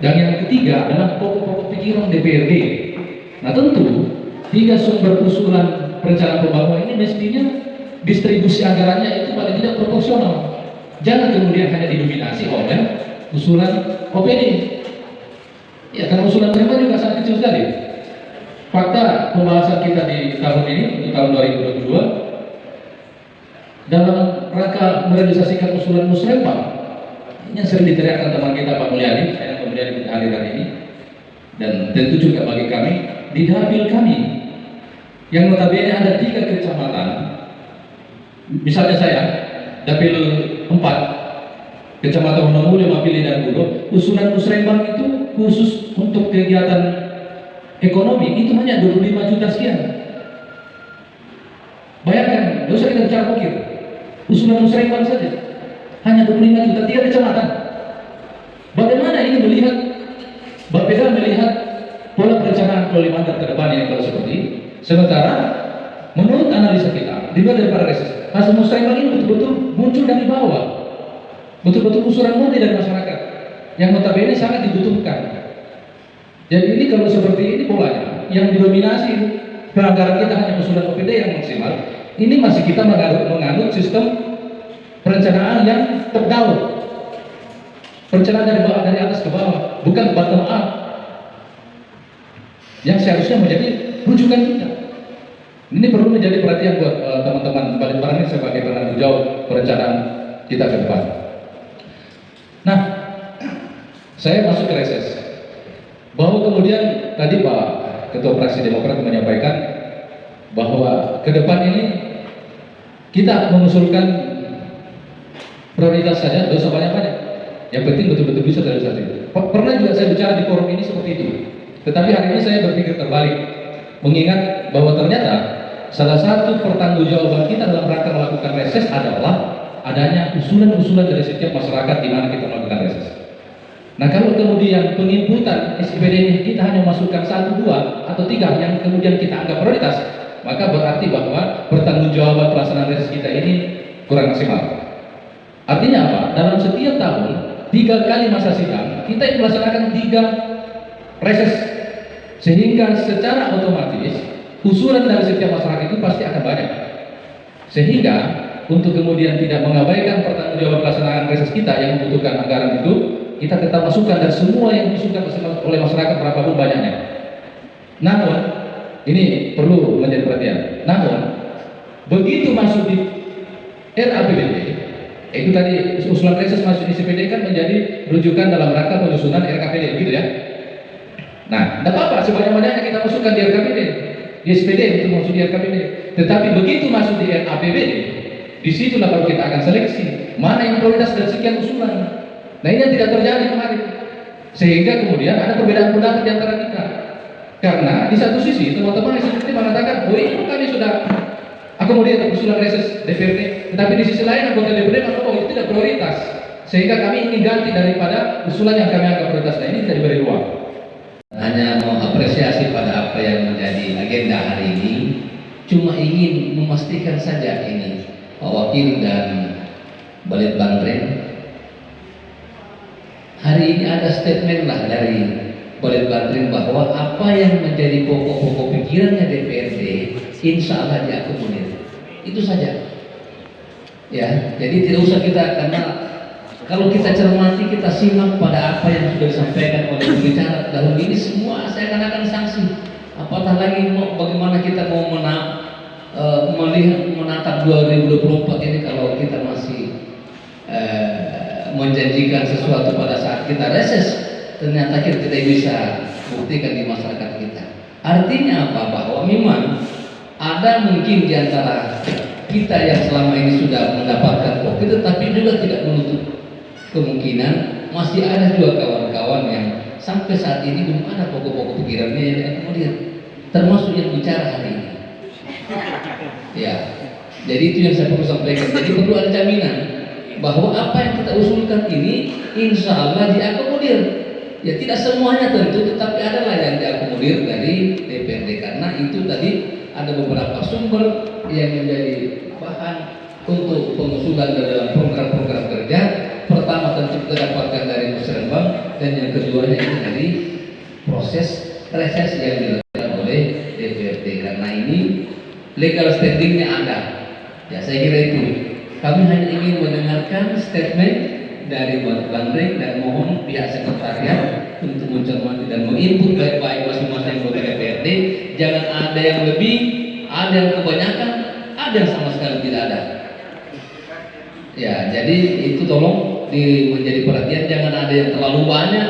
Dan yang ketiga adalah pokok-pokok pikiran DPRD. Nah tentu 3 sumber usulan perencanaan pembangunan ini mestinya distribusi anggarannya itu paling tidak proporsional. Jangan kemudian hanya didominasi oleh usulan OPD. Ya, karena usulan mereka juga sangat kecil sekali. Fakta pembahasan kita di tahun ini, untuk tahun 2022, dalam rangka merealisasikan usulan musrembang, ini yang sering diteriakkan teman kita Pak Mulyadi, saya kemudian hadir hari ini, dan tentu juga bagi kami, di dapil kami, yang notabene ada 3 kecamatan, misalnya saya, dapil 4, Kecamatan Wonomulyo, Mapili, dan Budo, usulan musrembang itu khusus untuk kegiatan ekonomi itu hanya 25 juta sekian. Bayangkan, tidak usah kita bicara pokir, usulan musrembang saja hanya 25 juta, 3 kecamatan. Bagaimana ini melihat, berbeda melihat pola perencanaan Kalimantan ke depan yang kalau seperti ini. Sementara menurut analisa kita, di luar daripada reses, hasil musrembang ini betul-betul muncul dari bawah, betul-betul usulan murni dari masyarakat yang notabene sangat dibutuhkan. Jadi ini kalau seperti ini polanya, yang didominasi anggaran kita hanya usulan OPD yang maksimal, ini masih kita menganut sistem perencanaan yang top down, perencanaan dari bawah, dari atas ke bawah, bukan bottom up, yang seharusnya menjadi rujukan kita. Ini perlu menjadi perhatian buat teman-teman Balikpapan sebagai penanggung jawab perencanaan kita ke depan. Nah, saya masuk ke reses, bahwa kemudian tadi Pak Ketua Fraksi Demokrat menyampaikan bahwa ke depan ini kita mengusulkan prioritas saja, tidak usah banyak-banyak. Yang penting betul-betul bisa terrealisasi. Pernah juga saya bicara di forum ini seperti itu. Tetapi hari ini saya berpikir terbalik, mengingat bahwa ternyata salah satu pertanggungjawaban kita dalam rangka melakukan reses adalah adanya usulan-usulan dari setiap masyarakat di mana kita melakukan reses. Nah, kalau kemudian penginputan SIPD ini kita hanya masukkan 1, 2, atau 3 yang kemudian kita anggap prioritas, maka berarti bahwa pertanggungjawaban pelaksanaan reses kita ini kurang maksimal. Artinya apa? Dalam setiap tahun 3 kali masa sidang kita melaksanakan 3 reses, sehingga secara otomatis usulan dari setiap masyarakat itu pasti akan banyak. Sehingga untuk kemudian tidak mengabaikan pertanggungjawaban pelaksanaan reses kita yang membutuhkan anggaran itu, kita tetap masukkan dan semua yang diusulkan oleh masyarakat berapapun banyaknya. Namun ini perlu menjadi perhatian. Namun begitu masuk di RAPBD, itu tadi usulan reses masuk di CPD kan menjadi rujukan dalam rangka penyusunan RKPD, gitu ya. Nah, tidak apa-apa sebanyak-banyaknya kita masukkan di RKPD, di SPD itu masuk di RKPD. Tetapi begitu masuk di RAPBD, disitulah baru kita akan seleksi mana yang prioritas dan sekian usulan. Nah, ini yang tidak terjadi kemarin, sehingga kemudian ada perbedaan pendapat di antara kita. Karena di satu sisi teman-teman eksekutif mengatakan, oh ini kami sudah akomodir usulan reses DPRD, tetapi di sisi lain anggota DPRD mengatakan, oh itu tidak prioritas, sehingga kami ingin ganti daripada usulan yang kami anggap prioritas. Nah, ini tidak diberi ruang. Hanya mengapresiasi pada apa yang menjadi agenda hari ini, cuma ingin memastikan saja ini Pak Wakil dan Balitbangkren, hari ini ada statement lah dari Balitbangkren bahwa apa yang menjadi pokok-pokok pikirannya DPRD insya Allah diakomodir. Itu saja. Ya, jadi tidak usah kita, karena kalau kita cermati, kita simak pada apa yang sudah disampaikan oleh pembicara dahulu ini, semua saya akan sanksi. Apatah lagi bagaimana kita mau melihat menatap 2024 ini kalau kita masih menjanjikan sesuatu pada saat kita reses, ternyata kita tidak bisa buktikan di masyarakat kita. Artinya apa? Bahwa memang ada mungkin di antara kita yang selama ini sudah mendapatkan kopi, tetapi juga tidak menutup kemungkinan masih ada juga kawan-kawan yang sampai saat ini belum ada pokok-pokok pikirannya yang diakomodir, termasuk yang bicara hari ini. Ya, jadi itu yang saya perlu sampaikan. Jadi perlu ada jaminan bahwa apa yang kita usulkan ini insya Allah diakomodir. Ya, tidak semuanya tentu, tetapi adalah yang diakomodir dari DPRD, karena itu tadi ada beberapa sumber yang menjadi bahan untuk pengusulan dalam program-program kerja. Pertama tentu kita dapatkan dari musrembang, dan yang keduanya itu proses reses yang dilakukan oleh DPRD, karena ini legal standingnya ada. Ya saya kira itu. Kami hanya ingin mendengarkan statement dari Bang Rey dan mohon pihak sekretariat untuk mencermati dan menginput baik-baik masing-masing anggota DPRD. Jangan ada yang lebih, ada yang kebanyakan, ada yang sama sekali tidak ada. Ya, jadi itu tolong menjadi perhatian, jangan ada yang terlalu banyak,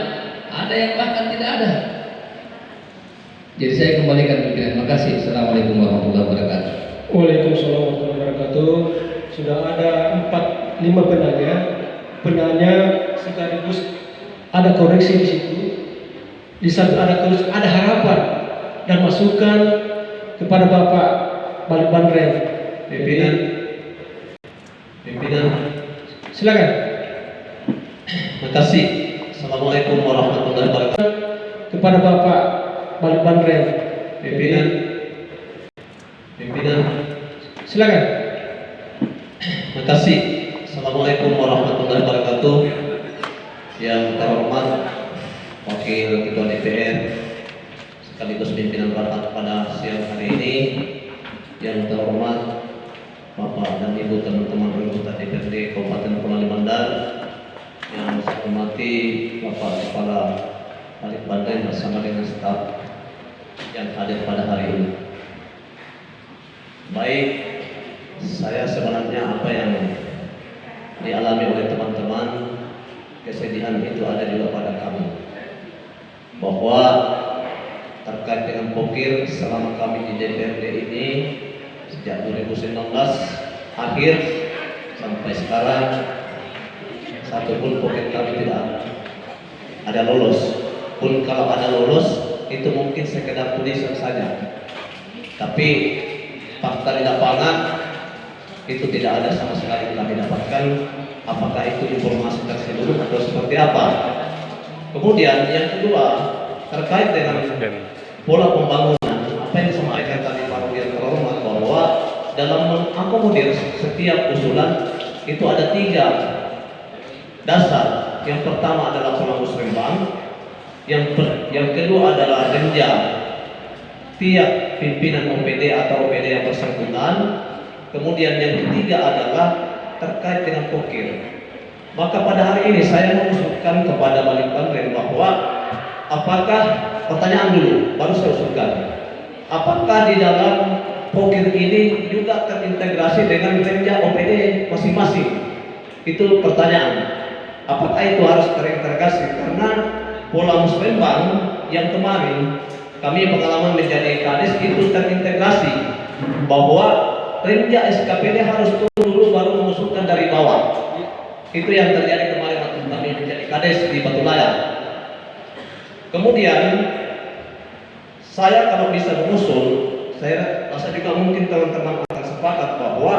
ada yang bahkan tidak ada. Jadi saya kembalikan pikiran. Terima kasih. Assalamualaikum warahmatullahi wabarakatuh. Waalaikumsalam warahmatullahi wabarakatuh. Sudah ada 4-5 penanya. Penanya sekaligus ada koreksi di situ. Di saat ada koreksi, ada harapan dan masukan kepada Bapak Balik Bandreng. Pimpinan, Silakan. terima kasih. Assalamualaikum warahmatullahi wabarakatuh. Kepada Bapak Balik Bandreng. Pimpinan, Silakan. terima kasih. Assalamualaikum warahmatullahi wabarakatuh. Yang terhormat Wakil Ketua DPR sekaligus pimpinan rapat pada siang hari ini, yang terhormat Bapak dan Ibu teman-teman anggota DPRD Kabupaten Kepulauan Mandar, yang saya hormati Bapak Kepala Balik Bandreng bersama dengan staf yang hadir pada hari ini. Baik, saya sebenarnya apa yang dialami oleh teman-teman, kesedihan itu ada juga pada kami, bahwa terkait dengan pokir selama kami di DPRD ini sejak 2019 akhir sampai sekarang satu pun pokir kami tidak ada lolos. Pun kalau ada lolos itu mungkin sekedar tulisan saja, tapi fakta di lapangan itu tidak ada sama sekali yang kami dapatkan. Apakah itu informasi tersebut atau seperti apa? Kemudian yang kedua, terkait dengan pola pembangunan, apa yang disampaikan tadi Pak Rudian terhormat, bahwa dalam mengakomodir setiap usulan itu ada 3 dasar. Yang pertama adalah pola musrembang, yang kedua adalah renja tiap pimpinan OPD atau OPD yang bersangkutan. Kemudian yang ketiga adalah terkait dengan pokir. Maka pada hari ini saya mengusulkan kepada Balik Bandreng bahwa apakah, pertanyaan dulu baru saya usulkan, apakah di dalam pokir ini juga terintegrasi dengan renja OPD masing-masing? Itu pertanyaan. Apakah itu harus terintegrasi? Karena pola musrembang yang kemarin kami pengalaman menjadi kades itu terintegrasi, bahwa renja SKPD harus turun dulu baru mengusulkan dari bawah. Itu yang terjadi kemarin waktu kami menjadi kades di Batu Layar. Kemudian saya kalau bisa mengusul, saya rasa juga mungkin teman-teman akan sepakat bahwa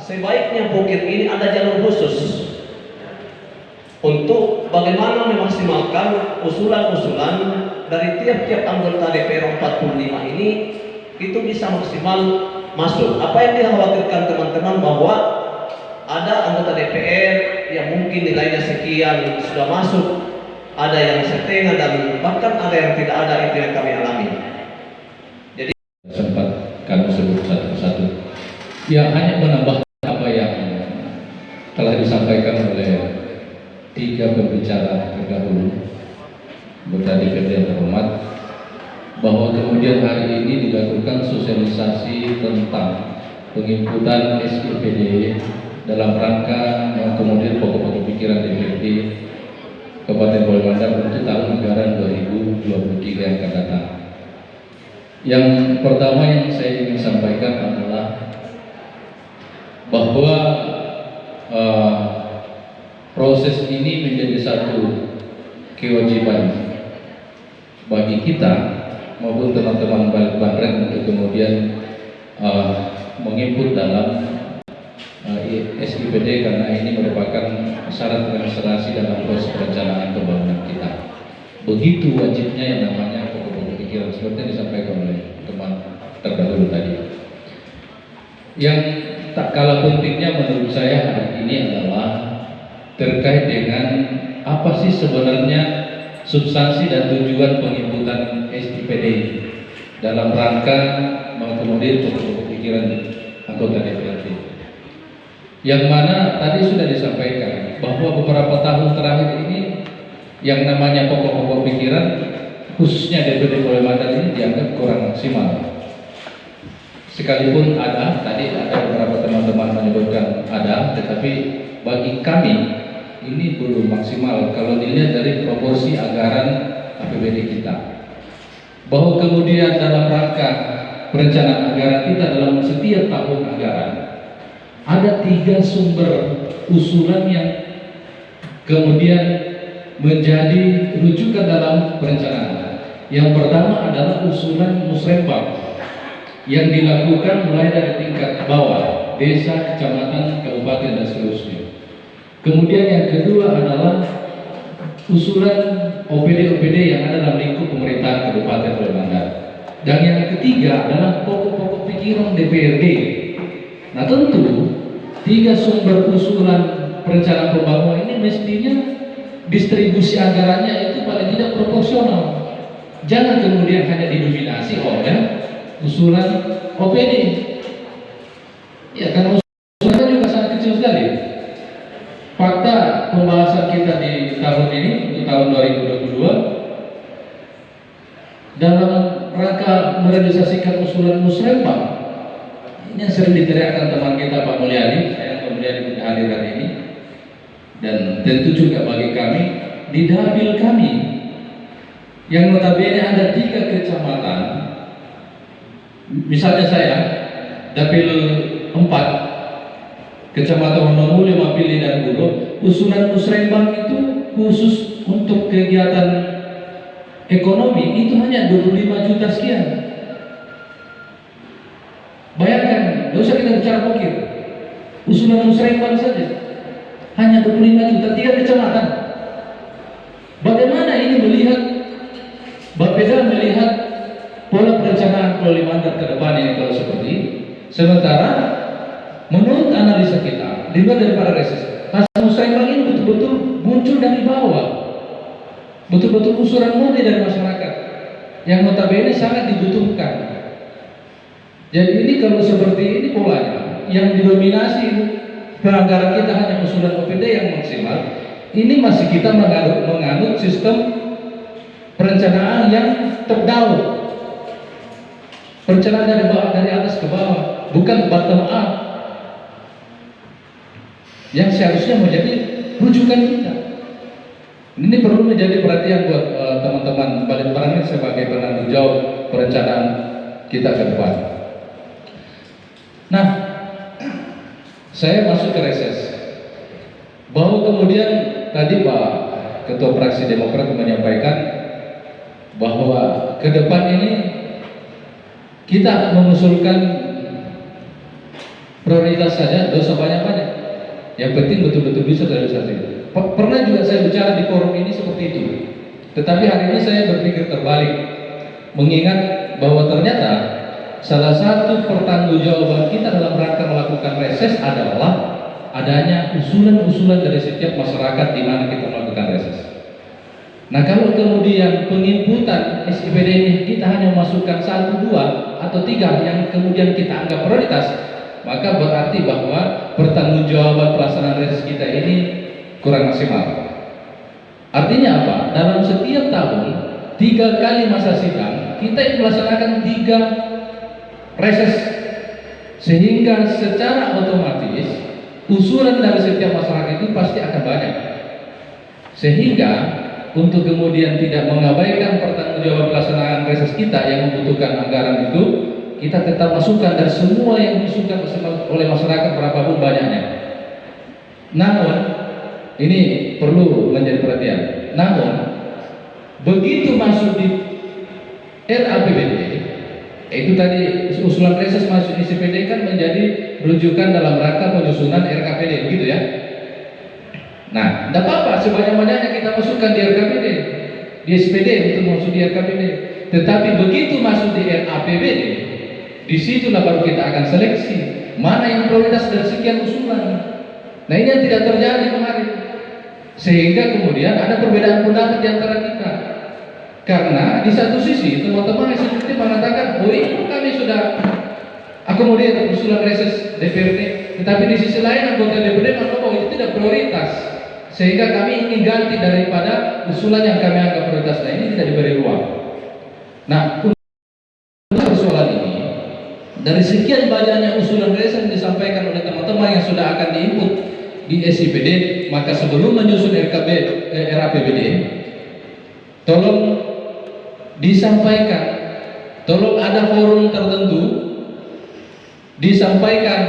sebaiknya pokir ini ada jalur khusus untuk bagaimana memaksimalkan usulan-usulan dari tiap-tiap anggota DPR 45 ini itu bisa maksimal masuk. Apa yang dikhawatirkan teman-teman, bahwa ada anggota DPR yang mungkin nilainya sekian sudah masuk, ada yang setengah, dan bahkan ada yang tidak ada. Itu yang kami alami. Jadi sempat kami sebut satu-satu. Ya, hanya menambah apa yang telah disampaikan oleh 3 pembicara terdahulu, anggota DPRD yang terhormat, bahwa kemudian hari ini dilakukan sosialisasi tentang penginputan SIPD dalam rangka kemudian pokok-pokok pikiran DPRD Kabupaten Kepulauan Mandar untuk tahun anggaran 2023 yang akan datang. Yang pertama yang saya ingin sampaikan adalah bahwa proses ini menjadi satu kewajiban bagi kita maupun teman-teman Balik Bandreng untuk kemudian menginput dalam SIPD, karena ini merupakan syarat administrasi dalam proses perencanaan pembangunan kita. Begitu wajibnya yang namanya pokok-pokok pikiran, seperti yang disampaikan oleh teman terdahulu tadi. Yang tak kalah pentingnya menurut saya hari ini adalah terkait dengan apa sih sebenarnya substansi dan tujuan penginputan SIPD dalam rangka mengakomodir pokok pikiran anggota DPRD. Yang mana tadi sudah disampaikan bahwa beberapa tahun terakhir ini yang namanya pokok-pokok pikiran khususnya DPD Kalimantan ini dianggap kurang maksimal. Sekalipun tadi ada beberapa teman-teman menyebutkan ada, tetapi bagi kami ini belum maksimal kalau dilihat dari proporsi anggaran APBD kita. Bahwa kemudian dalam rangka perencanaan anggaran kita dalam setiap tahun anggaran ada 3 sumber usulan yang kemudian menjadi rujukan dalam perencanaan. Yang pertama adalah usulan musrembang yang dilakukan mulai dari tingkat bawah, desa, kecamatan, kabupaten, dan seterusnya. Kemudian yang kedua adalah usulan OPD-OPD yang ada dalam lingkup pemerintahan Kabupaten Kalimantan. Dan yang ketiga adalah pokok-pokok pikiran DPRD. Nah tentu 3 sumber usulan perencanaan pembangunan ini mestinya distribusi anggarannya itu paling tidak proporsional. Jangan kemudian hanya didominasi oleh usulan OPD. Ya, karena usulannya juga sangat kecil sekali. Fakta pembahasan kita di tahun ini untuk tahun 2022 dalam rangka merealisasikan usulan musrembang ini yang sering diteriakkan teman kita Pak Mulyadi, saya Mulyadi hadir hari ini, dan tentu juga bagi kami di dapil kami yang notabene ada 3 kecamatan. Misalnya saya dapil 4 Kecamatan Wonomuli, Mapili, dan Bulo, usulan musrembang itu khusus untuk kegiatan ekonomi itu hanya 25 juta sekian. Bayangkan, tidak usah kita bicara pokir, usulan musrembang saja hanya 25 juta, 3 kecamatan. Bagaimana ini melihat, berbeda melihat pola perencanaan Kalimantan ke depan ini kalau seperti ini. Sementara menurut analisa kita, di luar daripada reses, hasil musrembang ini betul-betul muncul dari bawah, betul-betul usulan murni dari masyarakat yang notabene sangat dibutuhkan. Jadi ini kalau seperti ini polanya, yang didominasi anggaran kita hanya usulan OPD yang maksimal, ini masih kita menganut sistem perencanaan yang top down. Perencanaan dari atas ke bawah, bukan bottom up, yang seharusnya menjadi rujukan kita. Ini perlu menjadi perhatian buat teman-teman Balikparan sebagai penanggung jawab perencanaan kita ke depan. Nah, saya masuk ke reses. Bahwa kemudian tadi Pak Ketua Fraksi Demokrat menyampaikan bahwa ke depan ini kita mengusulkan prioritas saja, dosa banyak-banyak. Yang penting betul-betul bisa realisasi. Pernah juga saya bicara di forum ini seperti itu. Tetapi hari ini saya berpikir terbalik, mengingat bahwa ternyata salah satu pertanggungjawaban kita dalam rangka melakukan reses adalah adanya usulan-usulan dari setiap masyarakat di mana kita melakukan reses. Nah, kalau kemudian penginputan SIPD ini kita hanya memasukkan 1, 2, atau 3 yang kemudian kita anggap prioritas, maka berarti bahwa pertanggungjawaban pelaksanaan reses kita ini kurang maksimal. Artinya apa? Dalam setiap tahun 3 kali masa sidang kita melaksanakan 3 reses, sehingga secara otomatis usulan dari setiap masyarakat itu pasti akan banyak. Sehingga untuk kemudian tidak mengabaikan pertanggungjawaban pelaksanaan reses kita yang membutuhkan anggaran itu, kita tetap masukkan dari semua yang diusulkan oleh masyarakat berapapun banyaknya. Namun ini perlu menjadi perhatian. Namun begitu masuk di RAPBD, itu tadi usulan reses masuk di SIPD kan menjadi rujukan dalam rangka penyusunan RKPD, begitu ya. Nah, tidak apa-apa, sebanyak-banyaknya kita masukkan di RKPD, di SPD untuk masuk di RKPD. Tetapi begitu masuk di RAPBD, disitulah baru kita akan seleksi mana yang prioritas dari sekian usulan. Nah, ini yang tidak terjadi kemarin, sehingga kemudian ada perbedaan pendapat di antara kita. Karena di satu sisi teman-teman eksekutif mengatakan, oh ini kami sudah akomodir usulan reses DPRD, tetapi di sisi lain anggota DPRD menganggap bahwa itu tidak prioritas, sehingga kami ingin ganti daripada usulan yang kami anggap prioritas. Nah, ini tidak diberi ruang. Nah, untuk persoalan ini, dari sekian banyaknya usulan reses yang disampaikan oleh teman-teman yang sudah akan diinput di SIPD, maka sebelum menyusun RAPBD, tolong disampaikan, tolong ada forum tertentu disampaikan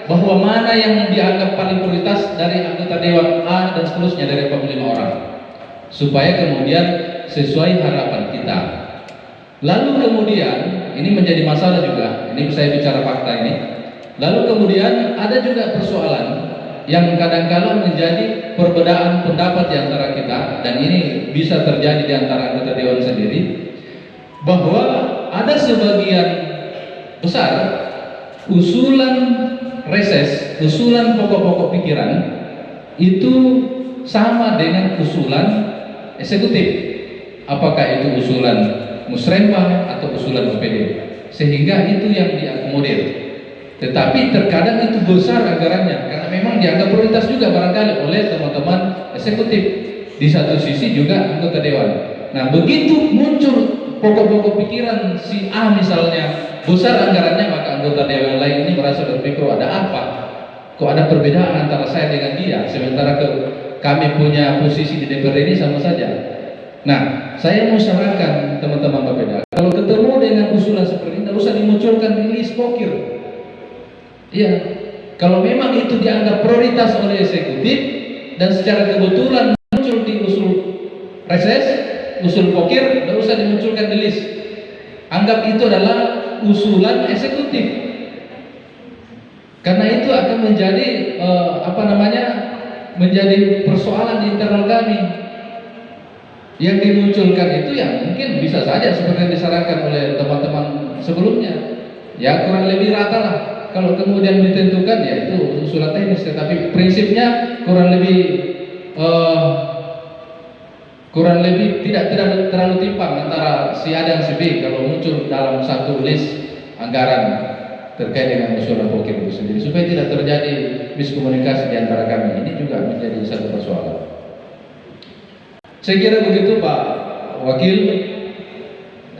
bahwa mana yang dianggap paling prioritas dari anggota Dewan A dan seterusnya dari 45 orang, supaya kemudian sesuai harapan kita. Lalu kemudian ini menjadi masalah juga, ini saya bicara fakta ini. Lalu kemudian ada juga persoalan yang kadang-kala menjadi perbedaan pendapat di antara kita, dan ini bisa terjadi di antara anggota Dewan sendiri, bahwa ada sebagian besar usulan reses, usulan pokok-pokok pikiran itu sama dengan usulan eksekutif, apakah itu usulan musrembang atau usulan OPD, sehingga itu yang diakomodir. Tetapi terkadang itu besar anggarannya karena memang dianggap prioritas juga barangkali oleh teman-teman eksekutif, di satu sisi juga anggota Dewan. Nah, begitu muncul pokok-pokok pikiran si A misalnya besar anggarannya, maka anggota Dewan lain ini merasa berpikir, ada apa? Kok ada perbedaan antara saya dengan dia, sementara kami punya posisi di DPR ini sama saja. Nah, saya mau sarankan teman-teman Bapeda, kalau ketemu dengan usulan seperti ini, tidak usah dimunculkan di list pokir. Iya, kalau memang itu dianggap prioritas oleh eksekutif dan secara kebetulan muncul di usul reses, usul pokir, tidak usah dimunculkan di list. Anggap itu adalah usulan eksekutif, karena itu akan menjadi menjadi persoalan di internal kami. Yang dimunculkan itu yang mungkin bisa saja seperti yang disarankan oleh teman-teman sebelumnya, ya kurang lebih rata lah. Kalau kemudian ditentukan, ya itu usulan teknis, tetapi prinsipnya kurang lebih tidak terlalu timpang antara si A dan si B kalau muncul dalam satu list anggaran terkait dengan usulan pokir itu sendiri, supaya tidak terjadi miskomunikasi di antara kami. Ini juga menjadi satu persoalan. Saya kira begitu Pak Wakil.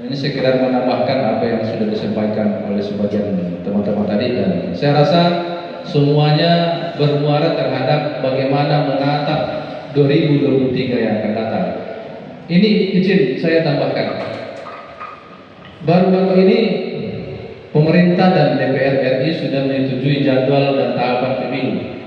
Ini sekedar menambahkan apa yang sudah disampaikan oleh sebagian teman-teman tadi, dan saya rasa semuanya bermuara terhadap bagaimana menatap 2023 yang akan datang. Ini izin saya tambahkan, baru-baru ini pemerintah dan DPR RI sudah menyetujui jadwal dan tahapan pemilu.